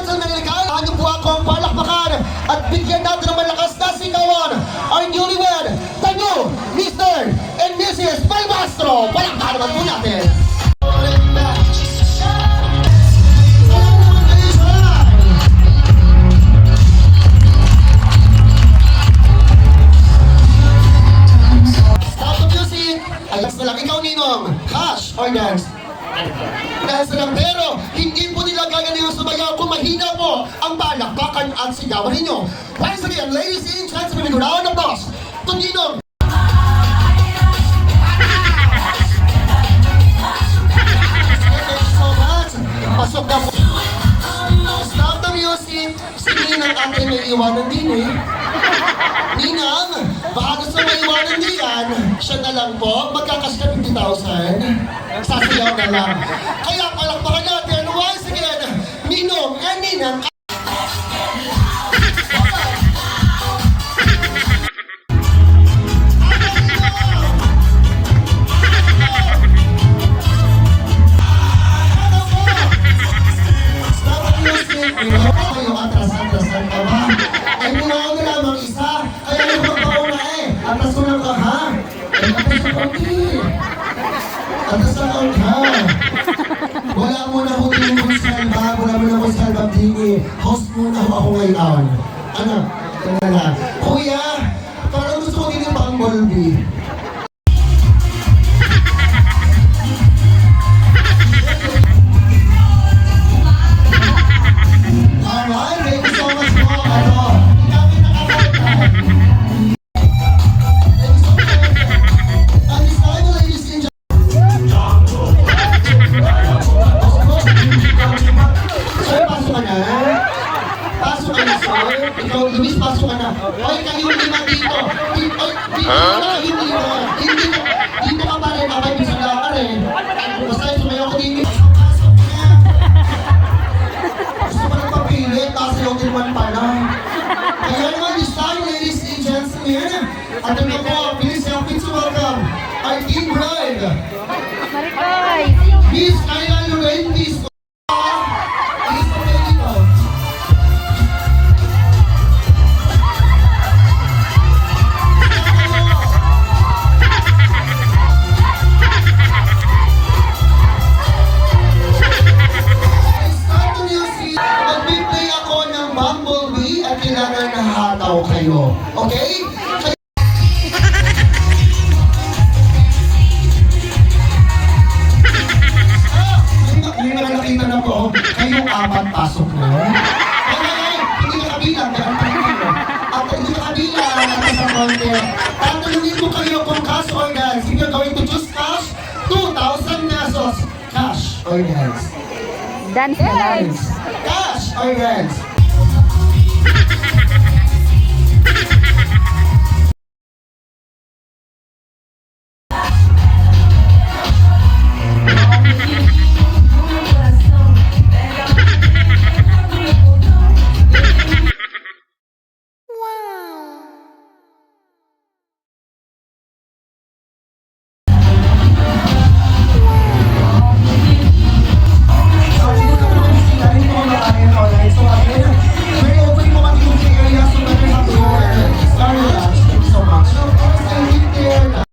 gentlemen, ano po akong palakpakan at bigyan natin ng malakas na sigawan our newlywed, the new Mr. and Mrs. Balbastro. Palakpakan naman po natin. Stop the music. Ayos na lang. Ikaw, Ninong. Cash or dance? Dahil sa lang, pero hindi po nila gagaling ang sumayaw kung mahina po ang palakpakan at sigawan ninyo. Once again, ladies and gentlemen, round of applause to Ninong. Thank you so much. Pasok na po. Stop the music. Si Ninang ating may iwanan din eh. Ninang, baka gusto may iwanan niyan, siya na lang po, magkakasya 50,000. Sasayaw na lang. Kaya palakpakan natin, once again, Ninong and Ninang. Stop the music. Kayo, atras-atrasan ka ba? Ay, muna na lamang isa. Kaya yung magpauna eh. Atras ko na ka, ha? Ay, atras na kaunti. Atras na kaunti, ha? Wala mo na ho din yung salba. Wala mo na ho salba dini. Host muna ho ako ngayon. Ano? Tingnan na. Kuya, parang gusto ko din yung Bumblebee. Alright, thank you so much po. Ano? Hindi namin nakakalimutan. Thank you so much. At this time, ladies and Sir, pasok ka na. Pasok ka na, sir. Ikaw, Luis, pasok ka na. Oy, kayo lima dito. Hindi na. Dito ka pa rin. Abay, bisa lang ka rin. Basta sumayaw ko dito. Pasok na. Gusto ko nagpapilit, kasi yung tilman pala. Kaya naman this time, ladies and gentlemen, at ano po, please help me to welcome our team bride. Marikoy! Miss Kayla Lorraine, Miss Mag-play ako ng Bumblebee at kailangan nahataw kayo. Okay? May mga nakita na po, kayong apat pasok na. Ay, hindi na kabilang. At hindi na kabilang sa konti. Tatanungin ko kayo kung cash or dance. If you're going to choose cash, 2,000 pesos. Cash or dance? Dance na dance. Cash or dance?